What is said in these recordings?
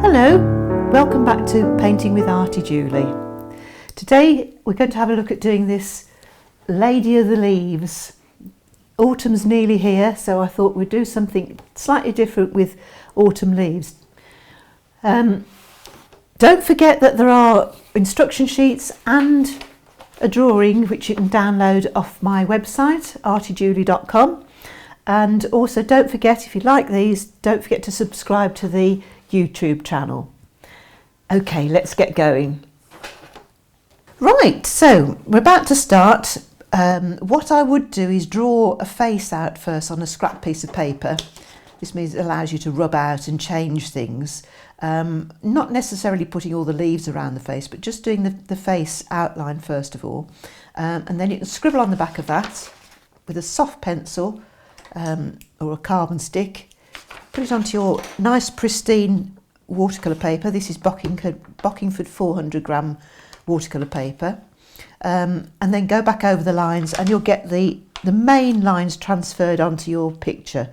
Hello, welcome back to Painting with Artie Julie. Today we're going to have a look at doing this Lady of the Leaves. Autumn's nearly here, so I thought we'd do something slightly different with autumn leaves. Don't forget that there are instruction sheets and a drawing which you can download off my website, artiejulie.com. And also don't forget, if you like these, don't forget to subscribe to the YouTube channel. Okay, let's get going. Right, so we're about to start. What I would do is draw a face out first on a scrap piece of paper. This means it allows you to rub out and change things. Not necessarily putting all the leaves around the face, but just doing the face outline first of all. And then you can scribble on the back of that with a soft pencil or a carbon stick. Put it onto your nice pristine watercolour paper. This is Bockingford 400 gram watercolour paper. And then go back over the lines and you'll get the main lines transferred onto your picture.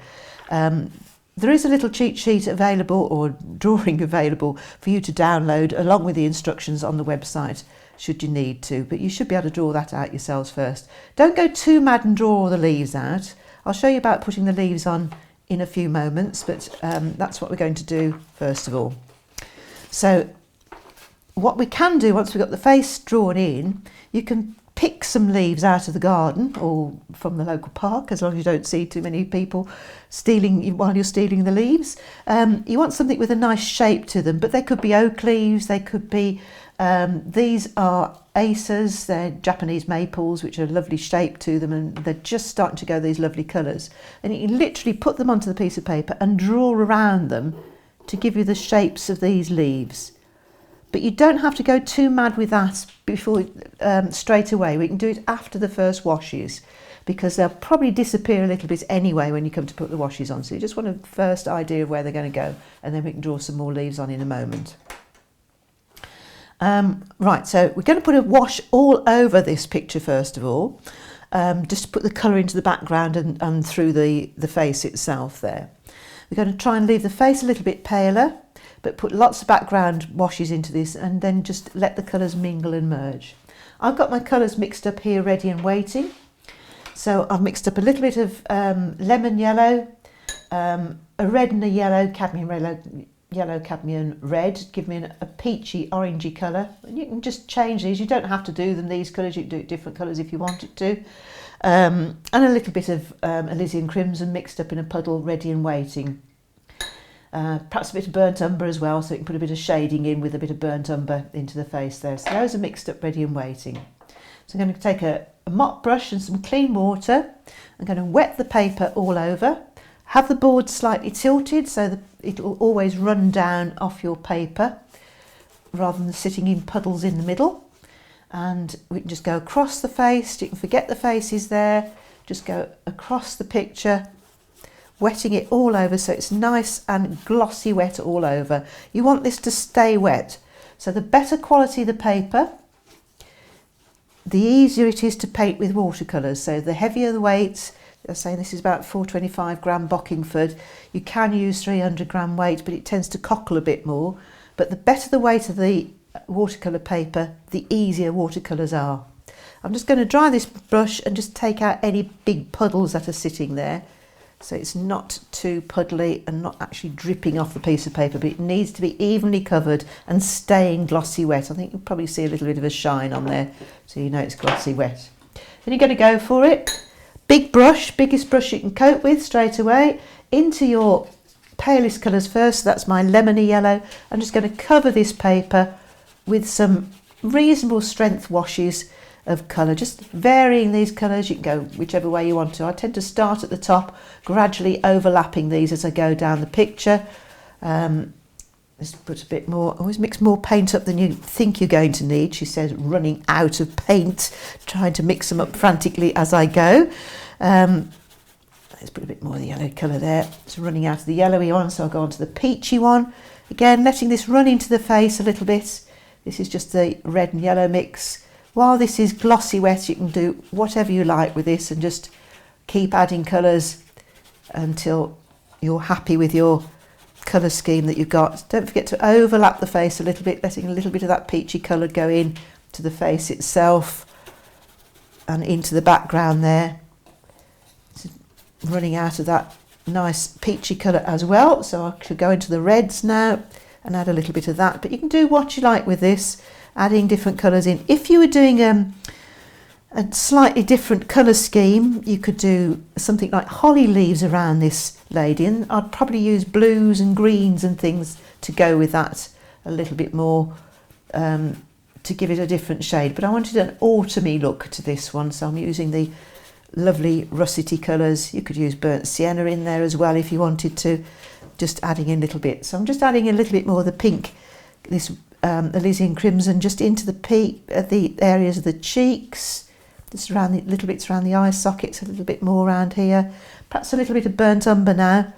There is a little cheat sheet available or drawing available for you to download along with the instructions on the website should you need to, but you should be able to draw that out yourselves first. Don't go too mad and draw all the leaves out. I'll show you about putting the leaves on in a few moments, but that's what we're going to do first of all. So what we can do once we've got the face drawn in, you can pick some leaves out of the garden or from the local park, as long as you don't see too many people stealing while you're stealing the leaves. You want something with a nice shape to them, but they could be oak leaves, they could be, these are acers, they're Japanese maples, which are a lovely shape to them, and they're just starting to go these lovely colours. And you can literally put them onto the piece of paper and draw around them to give you the shapes of these leaves. But you don't have to go too mad with that before straight away. We can do it after the first washes, because they'll probably disappear a little bit anyway when you come to put the washes on. So you just want a first idea of where they're going to go, and then we can draw some more leaves on in a moment. Right, so we're going to put a wash all over this picture first of all, just to put the colour into the background and through the face itself there. We're going to try and leave the face a little bit paler, but put lots of background washes into this and then just let the colours mingle and merge. I've got my colours mixed up here ready and waiting. So I've mixed up a little bit of lemon yellow, a red and a yellow, yellow cadmium red, give me a peachy orangey colour. And you can just change these, you don't have to do them these colours, you can do it different colours if you wanted to. And a little bit of Elysian crimson mixed up in a puddle ready and waiting. Perhaps a bit of burnt umber as well, so you can put a bit of shading in with a bit of burnt umber into the face there. So those are mixed up ready and waiting. So I'm going to take a mop brush and some clean water. I'm going to wet the paper all over. Have the board slightly tilted so that it will always run down off your paper rather than sitting in puddles in the middle. And we can just go across the face. You can forget the face is there. Just go across the picture, wetting it all over so it's nice and glossy wet all over. You want this to stay wet. So the better quality the paper, the easier it is to paint with watercolours. So the heavier the weight, they're saying this is about 425 gram Bockingford. You can use 300 gram weight, but it tends to cockle a bit more. But the better the weight of the watercolour paper, the easier watercolours are. I'm just going to dry this brush and just take out any big puddles that are sitting there. So it's not too puddly and not actually dripping off the piece of paper, but it needs to be evenly covered and staying glossy wet. I think you'll probably see a little bit of a shine on there, so you know it's glossy wet. Then you're going to go for it. Big brush, biggest brush you can cope with straight away, into your palest colours first. So that's my lemony yellow. I'm just going to cover this paper with some reasonable strength washes of colour, just varying these colours. You can go whichever way you want to. I tend to start at the top, gradually overlapping these as I go down the picture. Let's put a bit more, always mix more paint up than you think you're going to need. She says, running out of paint, trying to mix them up frantically as I go. Let's put a bit more of the yellow colour there. It's running out of the yellowy one, so I'll go on to the peachy one. Again, letting this run into the face a little bit. This is just the red and yellow mix. While this is glossy wet, you can do whatever you like with this and just keep adding colours until you're happy with your colour scheme that you've got. Don't forget to overlap the face a little bit, letting a little bit of that peachy colour go in to the face itself and into the background there. It's running out of that nice peachy colour as well, so I could go into the reds now and add a little bit of that, but you can do what you like with this, adding different colours in. If you were doing a slightly different colour scheme, you could do something like holly leaves around this lady, and I'd probably use blues and greens and things to go with that a little bit more, to give it a different shade. But I wanted an autumny look to this one, so I'm using the lovely russety colours. You could use burnt sienna in there as well if you wanted to, just adding in a little bit. So I'm just adding a little bit more of the pink, this Elysian crimson, just into the areas of the cheeks, just around the little bits around the eye sockets, a little bit more around here. Perhaps a little bit of burnt umber now,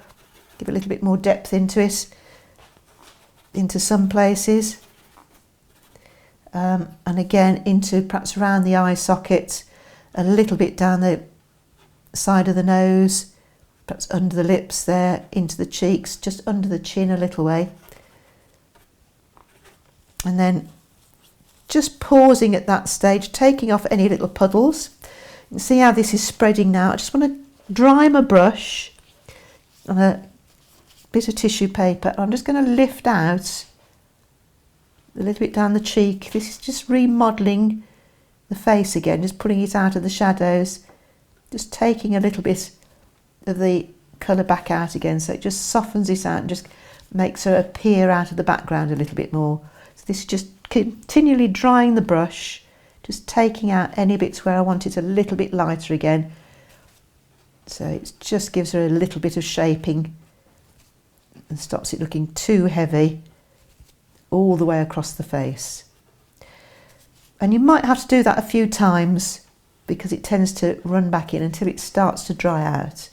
give a little bit more depth into it, into some places, and again into perhaps around the eye socket, a little bit down the side of the nose, perhaps under the lips there, into the cheeks, just under the chin a little way. And then just pausing at that stage, taking off any little puddles. You can see how this is spreading now. I just want to dry my brush on a bit of tissue paper. I'm just going to lift out a little bit down the cheek. This is just remodelling the face again, just pulling it out of the shadows, just taking a little bit of the colour back out again, so it just softens it out and just makes her appear out of the background a little bit more. So this is just continually drying the brush, just taking out any bits where I want it a little bit lighter again, so it just gives her a little bit of shaping and stops it looking too heavy all the way across the face. And you might have to do that a few times because it tends to run back in until it starts to dry out.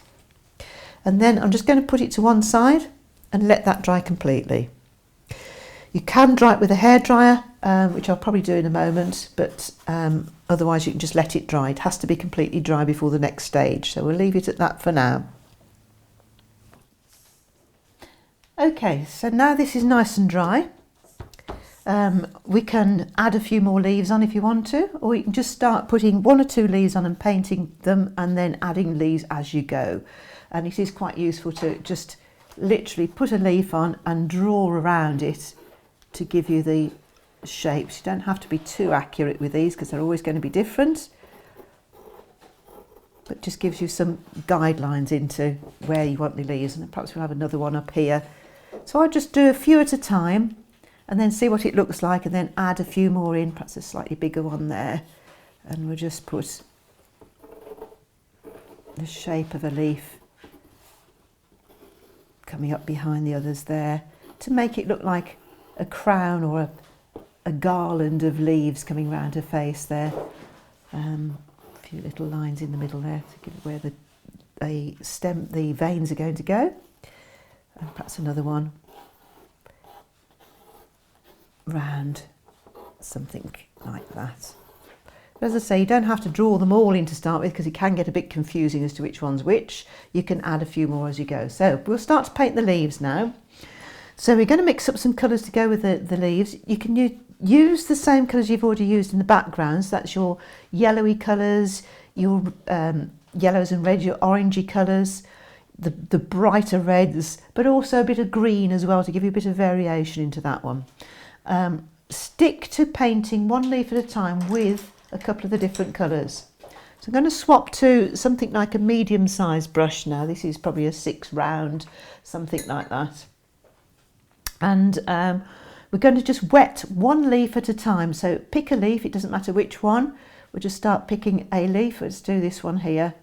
And then I'm just going to put it to one side and let that dry completely. You can dry it with a hairdryer, which I'll probably do in a moment, but otherwise you can just let it dry. It has to be completely dry before the next stage, so we'll leave it at that for now. Okay, so now this is nice and dry. We can add a few more leaves on if you want to, or you can just start putting 1 or 2 leaves on and painting them and then adding leaves as you go. And it is quite useful to just literally put a leaf on and draw around it to give you the shapes. You don't have to be too accurate with these because they're always going to be different, but just gives you some guidelines into where you want the leaves. And perhaps we'll have another one up here. So I'll just do a few at a time and then see what it looks like, and then add a few more in, perhaps a slightly bigger one there, and we'll just put the shape of a leaf coming up behind the others there to make it look like a crown or a garland of leaves coming round her face there. A few little lines in the middle there to give it where the veins are going to go, and perhaps another one round, something like that. But as I say, you don't have to draw them all in to start with because it can get a bit confusing as to which one's which. You can add a few more as you go. So we'll start to paint the leaves now. So we're going to mix up some colours to go with the leaves. You can use the same colours you've already used in the backgrounds. That's your yellowy colours, your yellows and reds, your orangey colours, the brighter reds, but also a bit of green as well to give you a bit of variation into that one. Stick to painting 1 leaf at a time with a couple of the different colours. So I'm going to swap to something like a medium-sized brush now. This is probably a 6 round, something like that. And we're going to just wet 1 leaf at a time. So pick a leaf, it doesn't matter which one. We'll just start picking a leaf. Let's do this one here,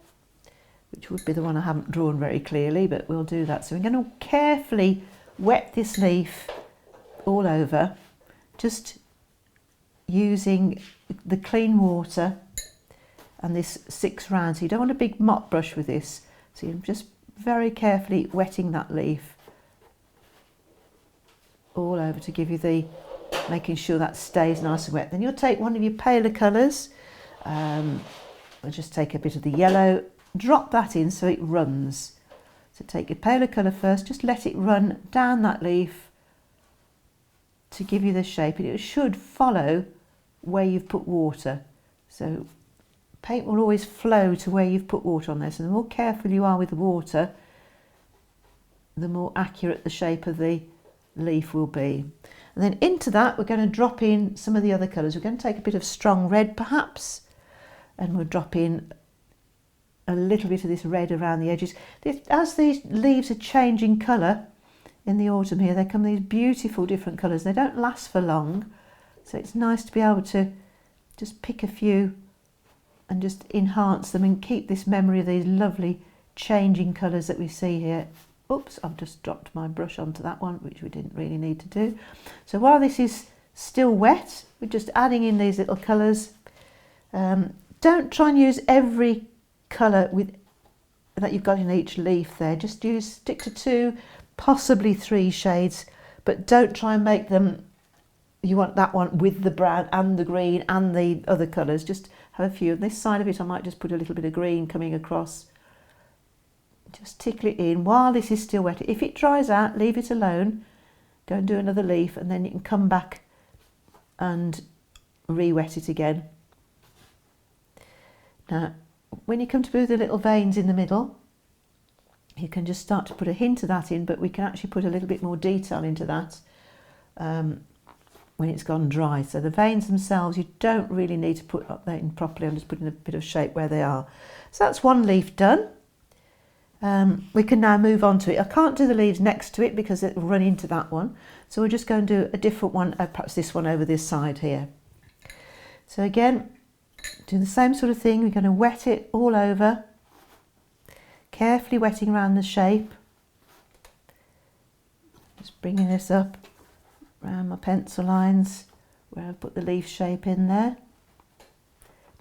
which would be the one I haven't drawn very clearly, but we'll do that. So we're going to carefully wet this leaf all over, just using the clean water and this 6 rounds. So you don't want a big mop brush with this, so you're just very carefully wetting that leaf all over to give you the, making sure that stays nice and wet. Then you'll take one of your paler colours, I'll just take a bit of the yellow, drop that in so it runs. So take your paler colour first, just let it run down that leaf to give you the shape. It should follow where you've put water. So paint will always flow to where you've put water on there. So the more careful you are with the water, the more accurate the shape of the leaf will be. And then into that we're going to drop in some of the other colours. We're going to take a bit of strong red perhaps, and we'll drop in a little bit of this red around the edges. As these leaves are changing colour in the autumn here, they come these beautiful different colours. They don't last for long, so it's nice to be able to just pick a few and just enhance them and keep this memory of these lovely changing colours that we see here. Oops, I've just dropped my brush onto that one, which we didn't really need to do. So while this is still wet, we're just adding in these little colours. Don't try and use every colour that you've got in each leaf there. Just stick to 2, possibly 3 shades, but don't try and make them, you want that one with the brown and the green and the other colours. Just have a few. On this side of it I might just put a little bit of green coming across. Just tickle it in while this is still wet. If it dries out, leave it alone. Go and do another leaf, and then you can come back and re-wet it again. Now, when you come to do the little veins in the middle, you can just start to put a hint of that in, but we can actually put a little bit more detail into that when it's gone dry. So the veins themselves, you don't really need to put up that in properly. I'm just putting a bit of shape where they are. So that's one leaf done. We can now move on to it. I can't do the leaves next to it because it will run into that one. So we're just going to do a different one, perhaps this one over this side here. So again, do the same sort of thing. We're going to wet it all over, carefully wetting around the shape. Just bringing this up around my pencil lines where I've put the leaf shape in there.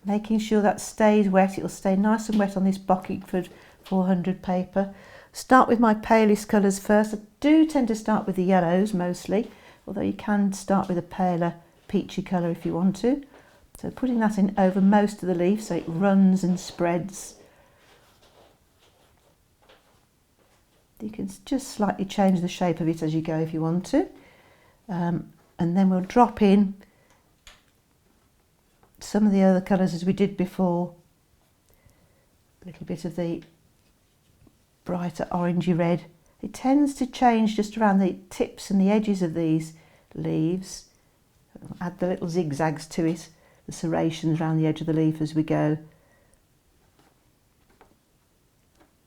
Making sure that stays wet. It will stay nice and wet on this Bockingford 400 paper. Start with my palest colours first. I do tend to start with the yellows mostly, although you can start with a paler peachy colour if you want to. So putting that in over most of the leaf so it runs and spreads. You can just slightly change the shape of it as you go if you want to. And then we'll drop in some of the other colours as we did before. A little bit of the brighter orangey red. It tends to change just around the tips and the edges of these leaves. Add the little zigzags to it, the serrations around the edge of the leaf as we go.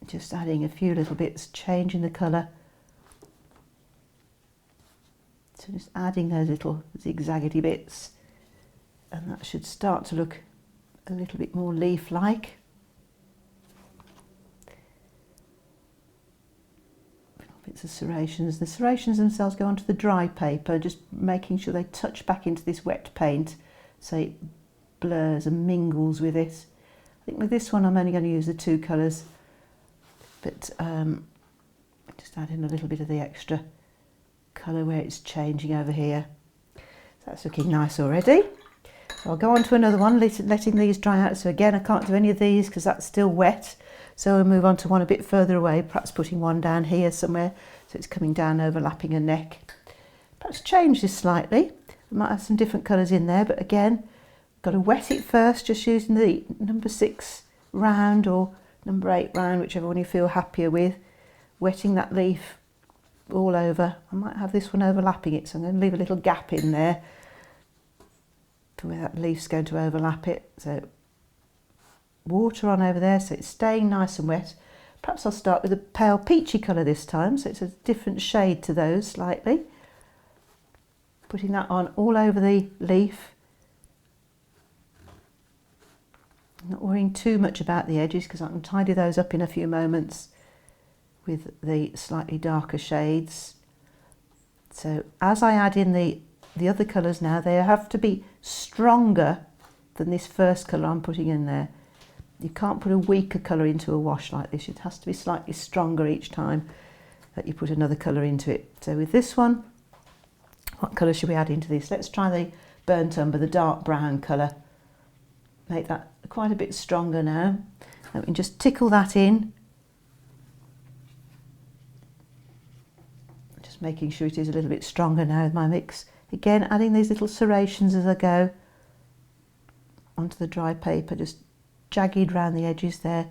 Just adding a few little bits, changing the colour. So just adding those little zigzaggedy bits, and that should start to look a little bit more leaf-like. Bits of serrations. The serrations themselves go onto the dry paper, just making sure they touch back into this wet paint so it blurs and mingles with it. I think with this one I'm only going to use the 2 colours, but just add in a little bit of the extra colour where it's changing over here. So that's looking nice already. So I'll go on to another one, letting these dry out. So again, I can't do any of these because that's still wet. So we'll move on to one a bit further away, perhaps putting one down here somewhere so it's coming down overlapping a neck. Perhaps change this slightly. I might have some different colours in there, but again, got to wet it first, just using the number 6 round or number 8 round, whichever one you feel happier with. Wetting that leaf all over. I might have this one overlapping it, so I'm going to leave a little gap in there for where that leaf's going to overlap it. So water on over there so it's staying nice and wet. Perhaps I'll start with a pale peachy colour this time, so it's a different shade to those slightly. Putting that on all over the leaf. Not worrying too much about the edges because I can tidy those up in a few moments with the slightly darker shades. So as I add in the other colours now, they have to be stronger than this first colour I'm putting in there. You can't put a weaker colour into a wash like this. It has to be slightly stronger each time that you put another colour into it. So with this one, what colour should we add into this? Let's try the burnt umber, the dark brown colour. Make that quite a bit stronger now. And we can just tickle that in. Just making sure it is a little bit stronger now with my mix. Again, adding these little serrations as I go onto the dry paper, just jagged around the edges there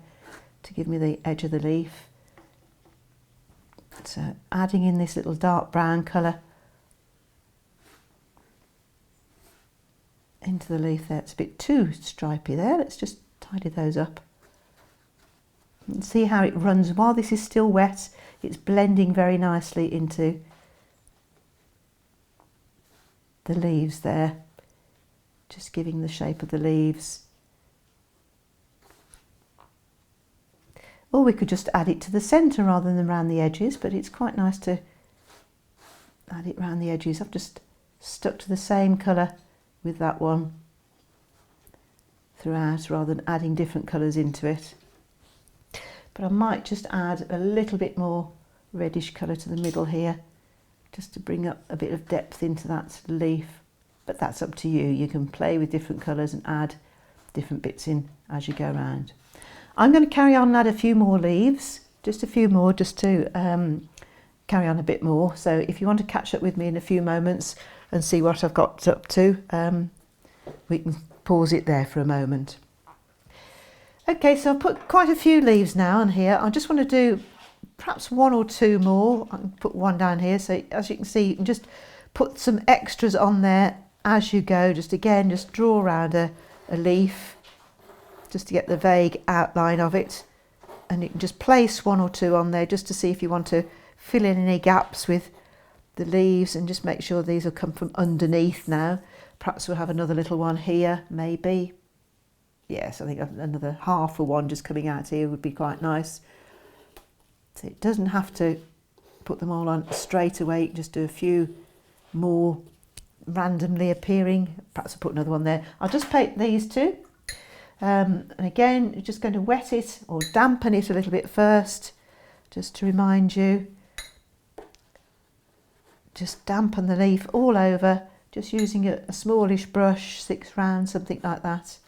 to give me the edge of the leaf. So adding in this little dark brown colour into the leaf there. It's a bit too stripy there. Let's just tidy those up. And see how it runs. While this is still wet, it's blending very nicely into the leaves there. Just giving the shape of the leaves. Or we could just add it to the centre rather than around the edges, but it's quite nice to add it around the edges. I've just stuck to the same colour with that one throughout rather than adding different colours into it. But I might just add a little bit more reddish colour to the middle here, just to bring up a bit of depth into that leaf. But that's up to you. You can play with different colours and add different bits in as you go around. I'm going to carry on and add a few more leaves, just a few more, just to carry on a bit more. So if you want to catch up with me in a few moments and see what I've got up to, we can pause it there for a moment. Okay, so I've put quite a few leaves now on here. I just want to do perhaps one or two more. I can put one down here. So as you can see, you can just put some extras on there as you go. Just again, just draw around a leaf just to get the vague outline of it. And you can just place one or two on there just to see if you want to fill in any gaps with the leaves, and just make sure these will come from underneath now. Perhaps we'll have another little one here, maybe. Yes, I think another half of one just coming out here would be quite nice. So it doesn't have to put them all on straight away. You can just do a few more randomly appearing. Perhaps I'll put another one there. I'll just paint these two. And again, you're just going to wet it or dampen it a little bit first, just to remind you. Just dampen the leaf all over, just using a smallish brush, 6 rounds, something like that.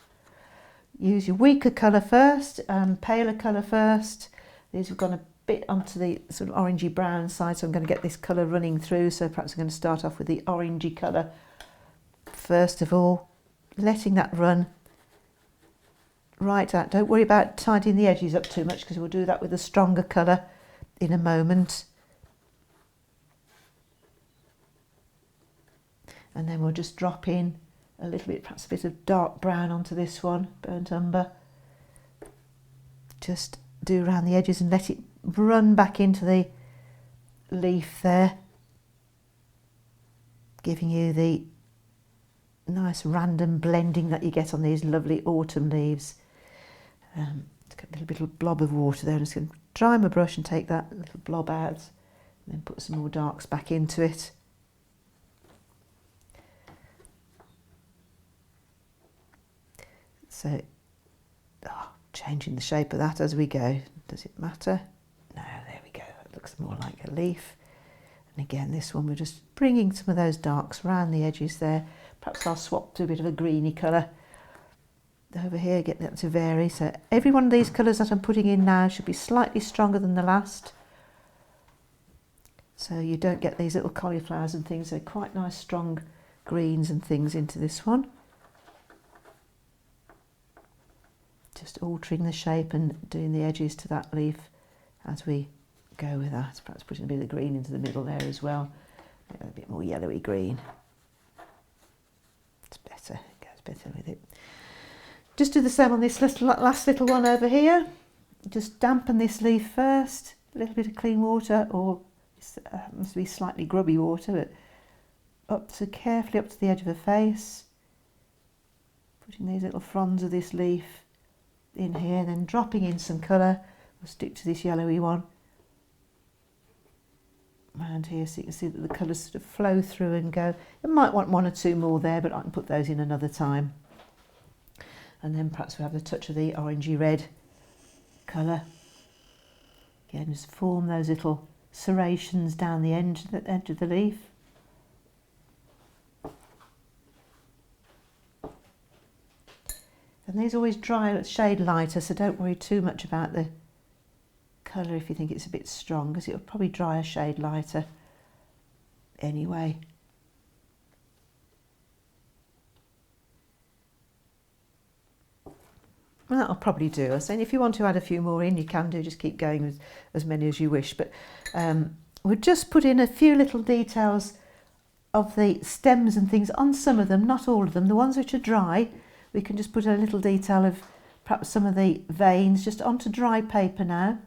Use your weaker colour first, paler colour first. These have gone a bit onto the sort of orangey brown side, so I'm going to get this colour running through. So perhaps I'm going to start off with the orangey colour first of all, letting that run right out. Don't worry about tidying the edges up too much, because we'll do that with a stronger colour in a moment. And then we'll just drop in a little bit, perhaps a bit of dark brown onto this one, burnt umber. Just do around the edges and let it run back into the leaf there, giving you the nice random blending that you get on these lovely autumn leaves. It's got a little bit of blob of water there. I'm just going to dry my brush and take that little blob out, and then put some more darks back into it. So, changing the shape of that as we go. Does it matter? No, there we go. It looks more like a leaf. And again, this one, we're just bringing some of those darks around the edges there. Perhaps I'll swap to a bit of a greeny colour over here, get that to vary. So every one of these colours that I'm putting in now should be slightly stronger than the last. So you don't get these little cauliflowers and things. They're quite nice, strong greens and things into this one. Just altering the shape and doing the edges to that leaf as we go with that. Perhaps putting a bit of green into the middle there as well. A bit more yellowy green. It's better, it goes better with it. Just do the same on this last little one over here. Just dampen this leaf first. A little bit of clean water, or it must be slightly grubby water, but carefully up to the edge of the face. Putting these little fronds of this leaf in here, then dropping in some colour. We'll stick to this yellowy one around here, so you can see that the colours sort of flow through and go. You might want one or two more there, but I can put those in another time. And then perhaps we'll have a touch of the orangey red colour. Again, just form those little serrations down the edge of the leaf. And these always dry a shade lighter, so don't worry too much about the colour if you think it's a bit strong, because it'll probably dry a shade lighter anyway. Well, that'll probably do. I was saying if you want to add a few more in, you can do. Just keep going with as many as you wish. But we'll just put in a few little details of the stems and things on some of them, not all of them. The ones which are dry, we can just put a little detail of perhaps some of the veins just onto dry paper now.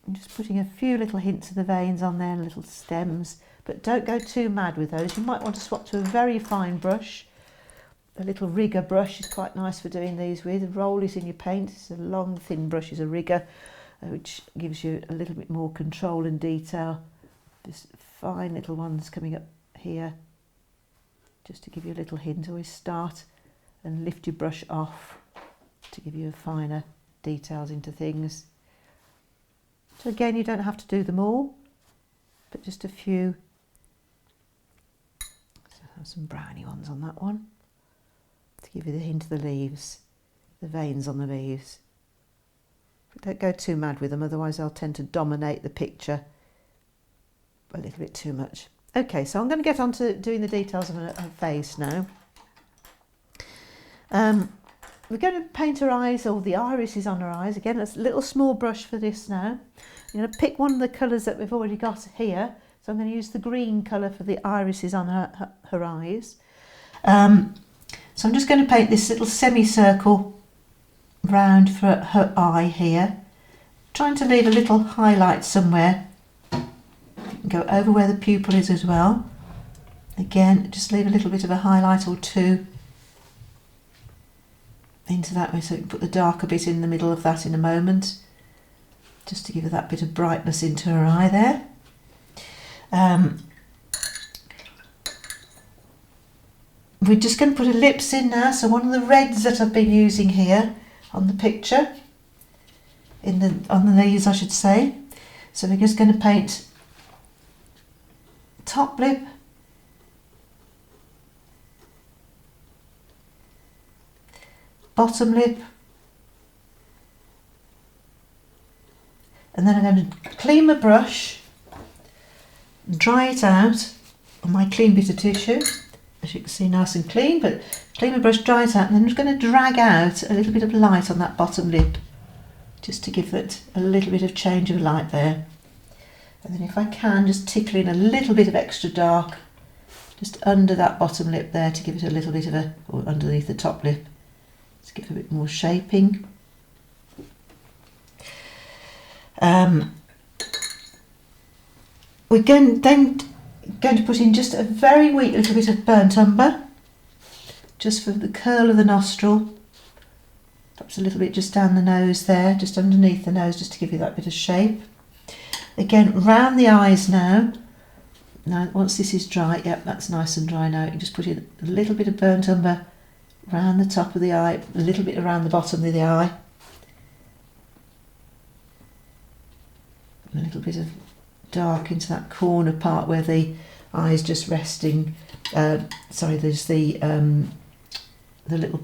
I'm just putting a few little hints of the veins on there, little stems, but don't go too mad with those. You might want to swap to a very fine brush. A little rigger brush is quite nice for doing these with. Roll it in your paint. It's a long, thin brush is a rigger, which gives you a little bit more control and detail. Just fine little ones coming up here, just to give you a little hint. Always start and lift your brush off to give you a finer details into things. So again, you don't have to do them all, but just a few. So I have some browny ones on that one to give you the hint of the leaves, the veins on the leaves. But don't go too mad with them, otherwise they'll tend to dominate the picture a little bit too much. Okay, so I'm going to get on to doing the details of a face now. We're going to paint her eyes, or the irises on her eyes. Again, a little small brush for this now. I'm going to pick one of the colours that we've already got here. So I'm going to use the green colour for the irises on her eyes. So I'm just going to paint this little semicircle round for her eye here. Trying to leave a little highlight somewhere. Go over where the pupil is as well. Again, just leave a little bit of a highlight or two into that way, so we can put the darker bit in the middle of that in a moment, just to give her that bit of brightness into her eye there. We're just going to put her lips in now, so one of the reds that I've been using here on the picture, on these I should say. So we're just going to paint top lip, bottom lip, and then I'm going to clean my brush, dry it out on my clean bit of tissue, as you can see, nice and clean, but clean my brush, dry it out, and then I'm just going to drag out a little bit of light on that bottom lip, just to give it a little bit of change of light there. And then if I can, just tickle in a little bit of extra dark just under that bottom lip there to give it a little bit of a, or underneath the top lip, to give it a bit more shaping. We're then going to put in just a very weak little bit of burnt umber, just for the curl of the nostril, perhaps a little bit just down the nose there, just underneath the nose, just to give you that bit of shape. Again, round the eyes now. Now, once this is dry, yep, that's nice and dry now. You can just put in a little bit of burnt umber around the top of the eye, a little bit around the bottom of the eye. A little bit of dark into that corner part where the eye is just resting. There's the little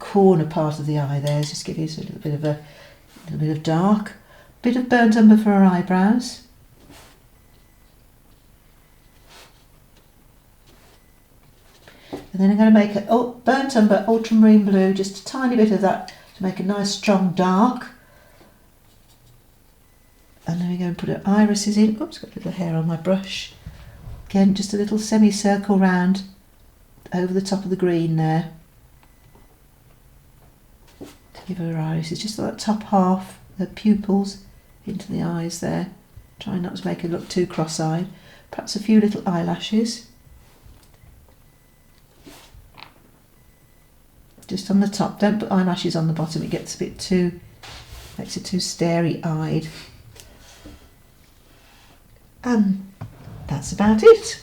corner part of the eye there. Just give you a little bit of dark. Bit of burnt umber for her eyebrows. And then I'm going to make a burnt umber ultramarine blue, just a tiny bit of that to make a nice strong dark. And then we're going to put her irises in. Oops, got a little hair on my brush. Again, just a little semicircle round over the top of the green there, to give her irises, just that top half, the pupils into the eyes there. Try not to make her look too cross-eyed. Perhaps a few little eyelashes. Just on the top, don't put eyelashes on the bottom, it gets a bit too, makes it too starey-eyed. And that's about it.